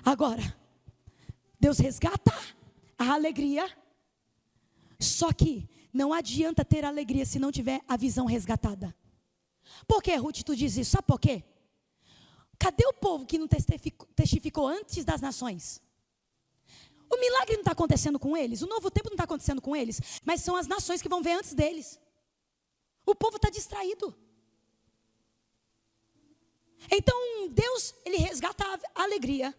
Agora, Deus resgata a alegria, só que não adianta ter alegria se não tiver a visão resgatada. Por que, Ruth, tu diz isso? Sabe por quê? Cadê o povo que não testificou antes das nações? O milagre não está acontecendo com eles, o novo tempo não está acontecendo com eles, mas são as nações que vão ver antes deles. O povo está distraído. Então Deus, Ele resgata a alegria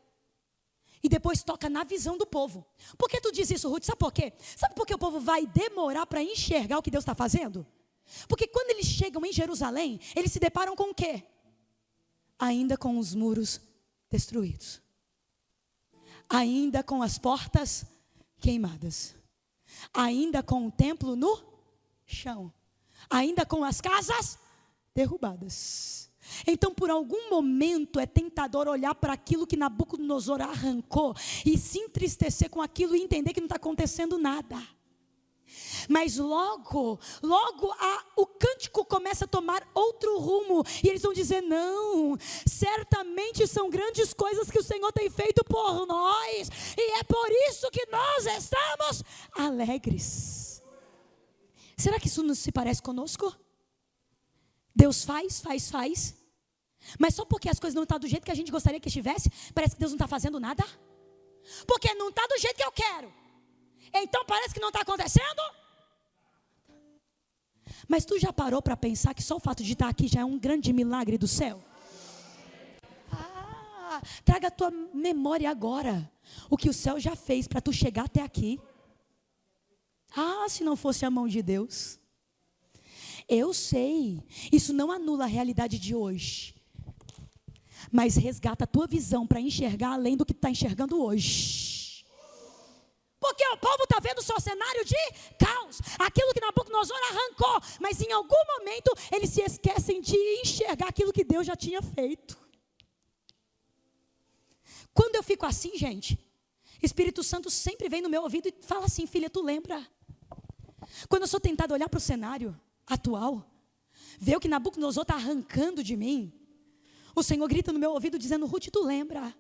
e depois toca na visão do povo. Por que tu diz isso, Ruth? Sabe por quê? Sabe por que o povo vai demorar para enxergar o que Deus está fazendo? Porque quando eles chegam em Jerusalém, eles se deparam com o quê? Ainda com os muros destruídos, ainda com as portas queimadas, ainda com o templo no chão, ainda com as casas derrubadas. Então, por algum momento é tentador olhar para aquilo que Nabucodonosor arrancou e se entristecer com aquilo e entender que não está acontecendo nada. Mas logo o cântico começa a tomar outro rumo. E eles vão dizer, não, certamente são grandes coisas que o Senhor tem feito por nós. E é por isso que nós estamos alegres. Será que isso não se parece conosco? Deus faz. Mas só porque as coisas não estão do jeito que a gente gostaria que estivesse, parece que Deus não está fazendo nada? Porque não está do jeito que eu quero. Então parece que não está acontecendo? Mas tu já parou para pensar que só o fato de estar aqui já é um grande milagre do céu? Traga a tua memória agora o que o céu já fez para tu chegar até aqui. Se não fosse a mão de Deus. Eu sei, isso não anula a realidade de hoje, mas resgata a tua visão para enxergar além do que está enxergando hoje. Porque o povo está vendo só cenário de caos, aquilo que Nabucodonosor arrancou, mas em algum momento eles se esquecem de enxergar aquilo que Deus já tinha feito. Quando eu fico assim, gente, Espírito Santo sempre vem no meu ouvido e fala assim, filha, tu lembra? Quando eu sou tentada a olhar para o cenário atual, ver o que Nabucodonosor está arrancando de mim, o Senhor grita no meu ouvido dizendo, Ruth, tu lembra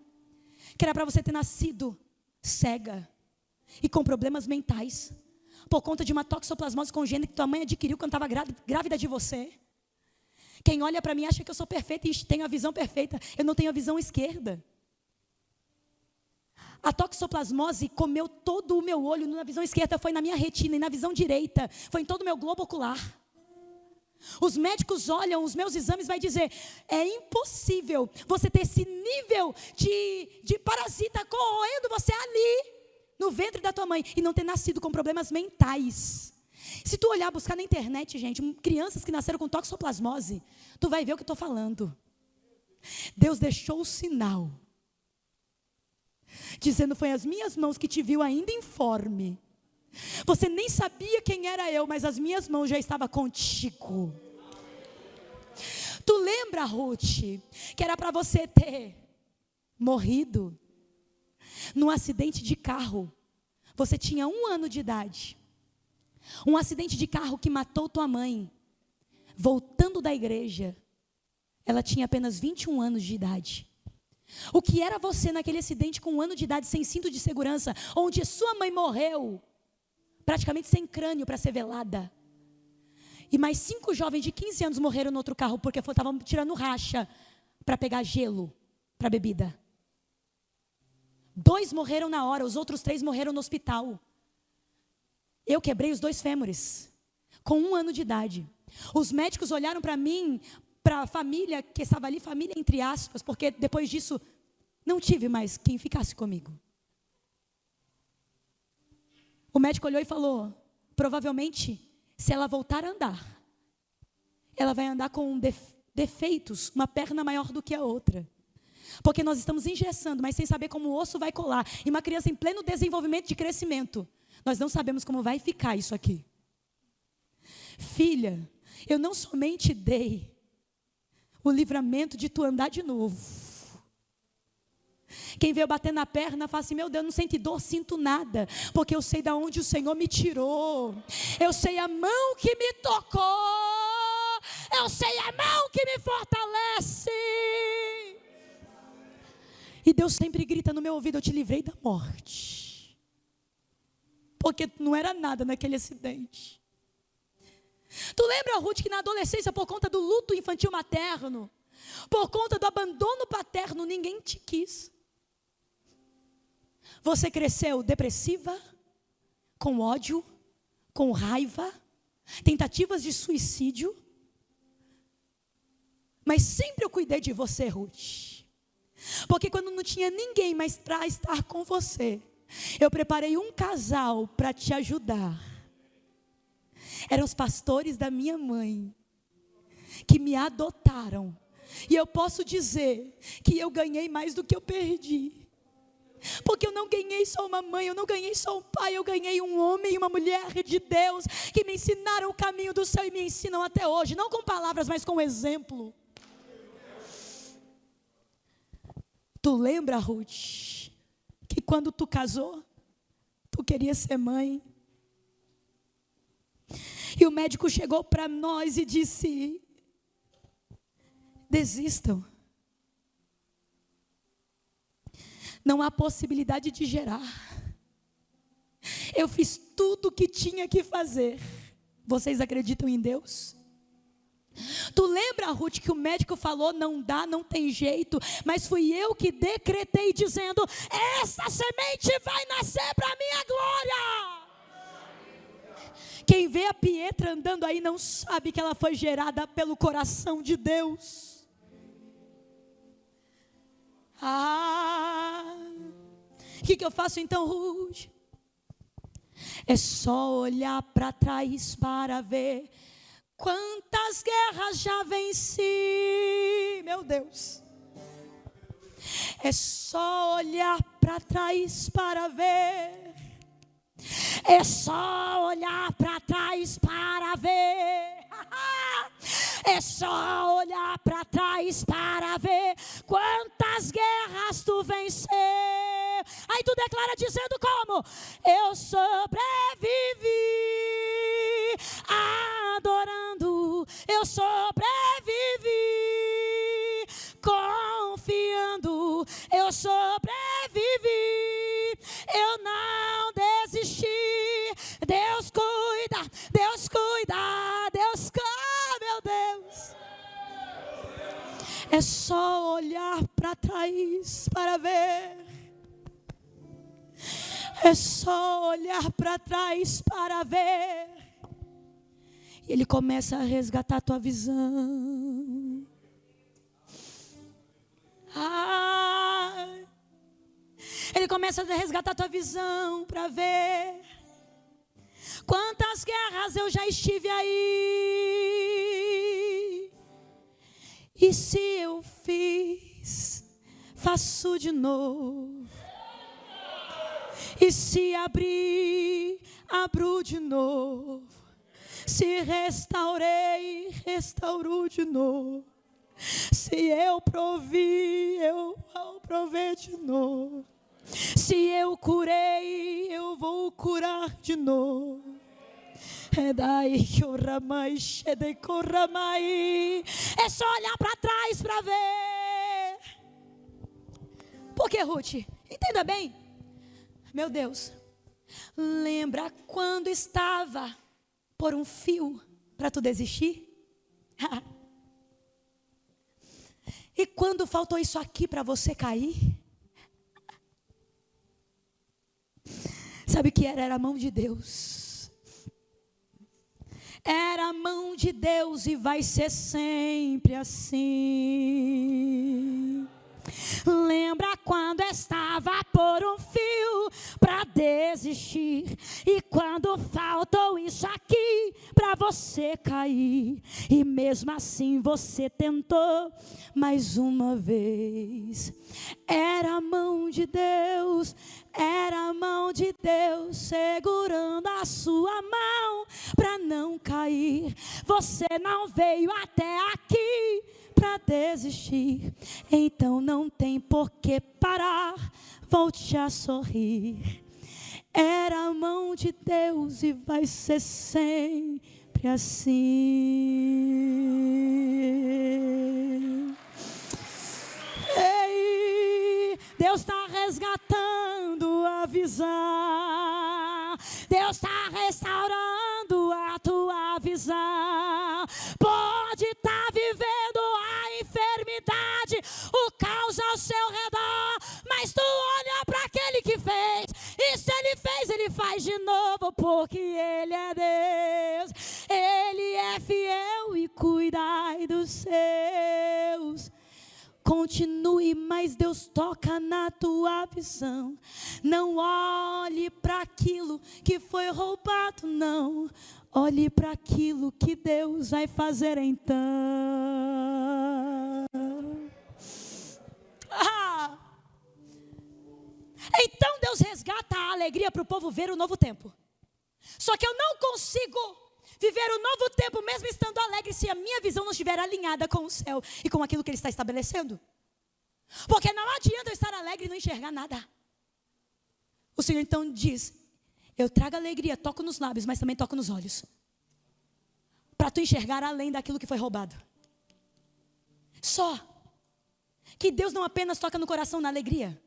que era para você ter nascido cega e com problemas mentais, por conta de uma toxoplasmose congênita que tua mãe adquiriu quando estava grávida de você? Quem olha para mim acha que eu sou perfeita e tenho a visão perfeita. Eu não tenho a visão esquerda. A toxoplasmose comeu todo o meu olho. Na visão esquerda foi na minha retina, e na visão direita foi em todo o meu globo ocular. Os médicos olham os meus exames e vai dizer, é impossível você ter esse nível de parasita corroendo você ali no ventre da tua mãe e não ter nascido com problemas mentais. Se tu olhar, buscar na internet, gente, crianças que nasceram com toxoplasmose, tu vai ver o que eu estou falando. Deus deixou o sinal, dizendo, foi as minhas mãos que te viu ainda informe. Você nem sabia quem era eu, mas as minhas mãos já estavam contigo. Tu lembra, Ruth, que era para você ter morrido num acidente de carro? Você tinha 1 ano de idade. Um acidente de carro que matou tua mãe. Voltando da igreja, ela tinha apenas 21 anos de idade. O que era você naquele acidente com 1 ano de idade, sem cinto de segurança, onde sua mãe morreu, praticamente sem crânio para ser velada. E mais 5 jovens de 15 anos morreram no outro carro, porque estavam tirando racha para pegar gelo para bebida. 2 morreram na hora, os outros 3 morreram no hospital. Eu quebrei os 2 fêmures, com 1 ano de idade. Os médicos olharam para mim, para a família que estava ali, família entre aspas, porque depois disso, não tive mais quem ficasse comigo. O médico olhou e falou, provavelmente, se ela voltar a andar, ela vai andar com defeitos, uma perna maior do que a outra. Porque nós estamos engessando, mas sem saber como o osso vai colar. E uma criança em pleno desenvolvimento de crescimento, nós não sabemos como vai ficar isso aqui. Filha, eu não somente dei o livramento de tu andar de novo. Quem veio bater na perna fala assim, meu Deus, não sente dor, sinto nada, porque eu sei de onde o Senhor me tirou. Eu sei a mão que me tocou. Eu sei a mão que me fortalece. E Deus sempre grita no meu ouvido: eu te livrei da morte. Porque não era nada naquele acidente. Tu lembra, Ruth, que na adolescência, por conta do luto infantil materno, por conta do abandono paterno, ninguém te quis. Você cresceu depressiva, com ódio, com raiva, tentativas de suicídio. Mas sempre eu cuidei de você, Ruth. Porque quando não tinha ninguém mais para estar com você, eu preparei um casal para te ajudar. Eram os pastores da minha mãe, que me adotaram. E eu posso dizer que eu ganhei mais do que eu perdi. Porque eu não ganhei só uma mãe, eu não ganhei só um pai, eu ganhei um homem e uma mulher de Deus, que me ensinaram o caminho do céu e me ensinam até hoje, não com palavras, mas com exemplo. Tu lembra, Ruth, que quando tu casou, tu queria ser mãe? E o médico chegou para nós e disse: desistam. Não há possibilidade de gerar. Eu fiz tudo o que tinha que fazer. Vocês acreditam em Deus? Tu lembra, Ruth, que o médico falou: não dá, não tem jeito, mas fui eu que decretei dizendo: essa semente vai nascer para a minha glória. Quem vê a Pietra andando aí não sabe que ela foi gerada pelo coração de Deus. O que eu faço então, Ruth? É só olhar para trás para ver quantas guerras já venci, meu Deus. É só olhar para trás para ver. É só olhar para trás para ver. É só olhar para trás para ver quantas guerras tu venceu. Aí tu declara dizendo como? Eu sobrevivi adorando. Eu sobrevivi confiando. Eu sobrevivi. Eu não desisti. Deus cuida, Deus cuida, Deus cuida, meu Deus. É só olhar para trás para ver. É só olhar para trás para ver. E Ele começa a resgatar a tua visão. Ele começa a resgatar a tua visão para ver quantas guerras eu já estive aí. E se eu fiz, faço de novo. E se abrir, abro de novo. Se restaurei, restauro de novo. Se eu provi, eu vou prover de novo. Se eu curei, eu vou curar de novo. É daí que o ramai, é só olhar para trás para ver. Por que, Ruth? Entenda bem. Meu Deus, lembra quando estava por um fio para tu desistir? E quando faltou isso aqui para você cair? Sabe o que era? Era a mão de Deus. Era a mão de Deus e vai ser sempre assim. Lembra quando estava por um fio para desistir? E quando faltou isso aqui para você cair? E mesmo assim você tentou mais uma vez. Era a mão de Deus, era a mão de Deus segurando a sua mão para não cair. Você não veio até aqui para desistir, então não tem por que parar, volte a sorrir. Era a mão de Deus e vai ser sempre assim. Ei, Deus está resgatando a visão. Deus está restaurando a tua visão. Pode estar vivendo a enfermidade, o caos ao seu redor, mas tu olha para aquele que fez. E se ele fez, ele faz de novo, porque ele é Deus. Ele é fiel e cuidai dos seus. Continue, mas Deus toca na tua visão. Não olhe para aquilo que foi roubado, não. Olhe para aquilo que Deus vai fazer então. Então Deus resgata a alegria para o povo ver o novo tempo. Só que eu não consigo viver o novo tempo mesmo estando alegre se a minha visão não estiver alinhada com o céu e com aquilo que Ele está estabelecendo. Porque não adianta eu estar alegre e não enxergar nada. O Senhor então diz: eu trago alegria, toco nos lábios, mas também toco nos olhos, para tu enxergar além daquilo que foi roubado. Só que Deus não apenas toca no coração na alegria.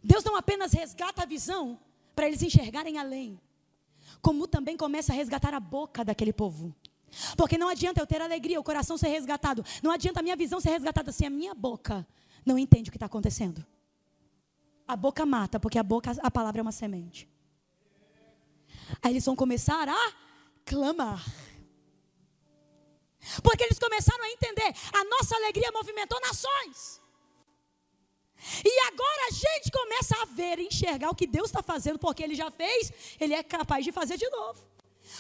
Deus não apenas resgata a visão para eles enxergarem além, como também começa a resgatar a boca daquele povo. Porque não adianta eu ter alegria, o coração ser resgatado. Não adianta a minha visão ser resgatada se a minha boca não entende o que está acontecendo. A boca mata, porque a palavra é uma semente. Aí eles vão começar a clamar. Porque eles começaram a entender, a nossa alegria movimentou nações. E agora a gente começa a ver e enxergar o que Deus está fazendo, porque Ele já fez, Ele é capaz de fazer de novo.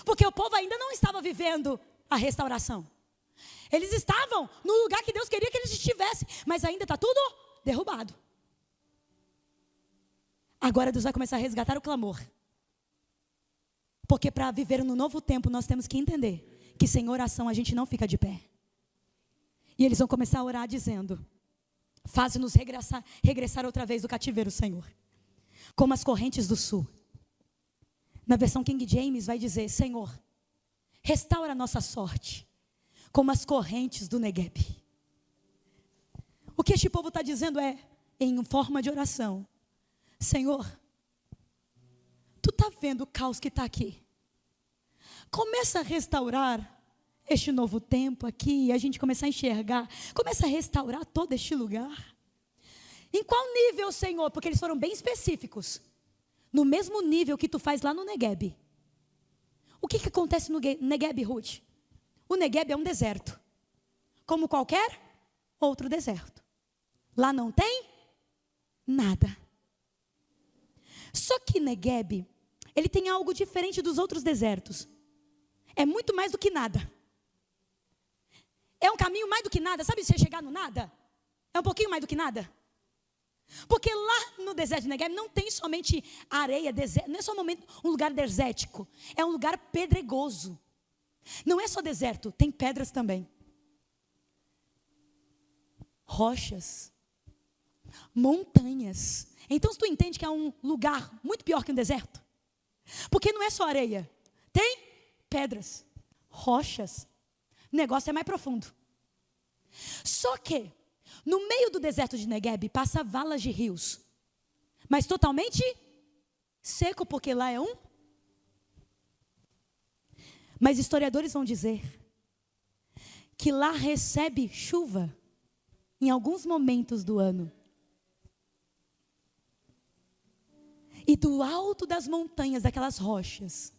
Porque o povo ainda não estava vivendo a restauração. Eles estavam no lugar que Deus queria que eles estivessem, mas ainda está tudo derrubado. Agora Deus vai começar a resgatar o clamor. Porque para viver no novo tempo nós temos que entender que sem oração a gente não fica de pé. E eles vão começar a orar dizendo: faze-nos regressar outra vez do cativeiro, Senhor, como as correntes do sul. Na versão King James vai dizer: Senhor, restaura a nossa sorte, como as correntes do Negueb. O que este povo está dizendo é, em forma de oração: Senhor, tu está vendo o caos que está aqui. Começa a restaurar este novo tempo aqui, e a gente começar a enxergar, começa a restaurar todo este lugar. Em qual nível, Senhor? Porque eles foram bem específicos. No mesmo nível que tu faz lá no Negueb. O que acontece no Negueb, Ruth? O Negueb é um deserto, como qualquer outro deserto. Lá não tem nada. Só que Negueb, ele tem algo diferente dos outros desertos. É muito mais do que nada. É um caminho mais do que nada. Sabe você chegar no nada? É um pouquinho mais do que nada. Porque lá no deserto de Negueb não tem somente areia, deserto, não é só um lugar desértico. É um lugar pedregoso. Não é só deserto, tem pedras também. Rochas. Montanhas. Então tu entende que é um lugar muito pior que um deserto? Porque não é só areia. Tem pedras, rochas. O negócio é mais profundo. Só que, no meio do deserto de Negueb, passa valas de rios. Mas totalmente seco, porque lá é um. Mas historiadores vão dizer que lá recebe chuva em alguns momentos do ano. E do alto das montanhas, daquelas rochas,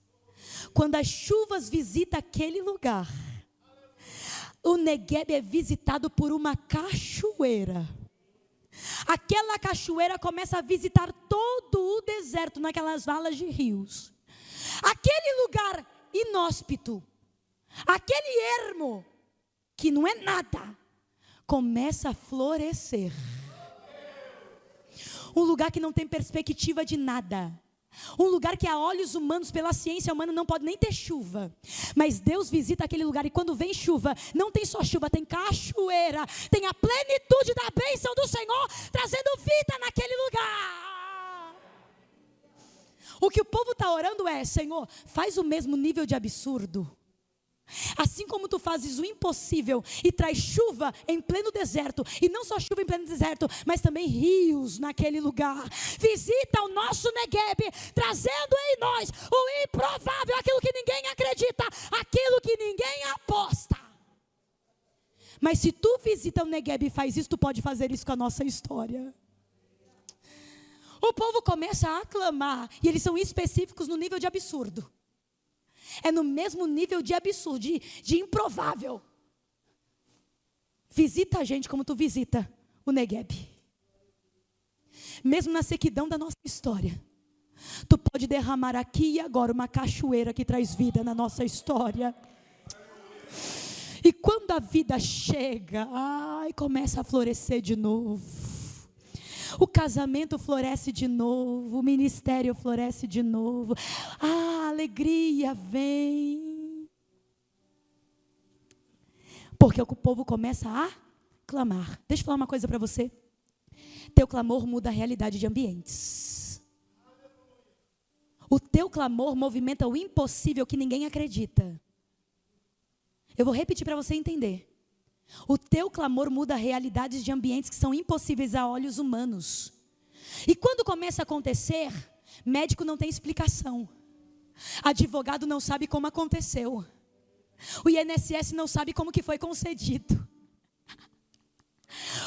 quando as chuvas visitam aquele lugar, o Negueb é visitado por uma cachoeira. Aquela cachoeira começa a visitar todo o deserto, naquelas valas de rios. Aquele lugar inóspito, aquele ermo, que não é nada, começa a florescer. Um lugar que não tem perspectiva de nada. Um lugar que a olhos humanos, pela ciência humana, não pode nem ter chuva. Mas Deus visita aquele lugar, e quando vem chuva, não tem só chuva, tem cachoeira, tem a plenitude da bênção do Senhor, trazendo vida naquele lugar. O que o povo está orando é: Senhor, faz o mesmo nível de absurdo, Assim como tu fazes o impossível e traz chuva em pleno deserto, e não só chuva em pleno deserto, mas também rios naquele lugar. Visita o nosso Negueb, trazendo em nós o improvável, aquilo que ninguém acredita, aquilo que ninguém aposta. Mas se tu visita o Negueb e faz isso, tu pode fazer isso com a nossa história. O povo começa a aclamar, e eles são específicos no nível de absurdo. É no mesmo nível de absurdo, de improvável. Visita a gente como tu visita o Negueb. Mesmo na sequidão da nossa história, tu pode derramar aqui e agora uma cachoeira que traz vida na nossa história. E quando a vida chega, começa a florescer de novo. O casamento floresce de novo, o ministério floresce de novo. A alegria vem. Porque o povo começa a clamar. Deixa eu falar uma coisa para você. Teu clamor muda a realidade de ambientes. O teu clamor movimenta o impossível que ninguém acredita. Eu vou repetir para você entender. O teu clamor muda realidades de ambientes que são impossíveis a olhos humanos. E quando começa a acontecer, médico não tem explicação. Advogado não sabe como aconteceu. O INSS não sabe como que foi concedido.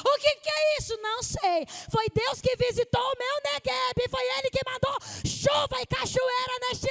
O que é isso? Não sei. Foi Deus que visitou o meu Negueb. Foi Ele que mandou chuva e cachoeira neste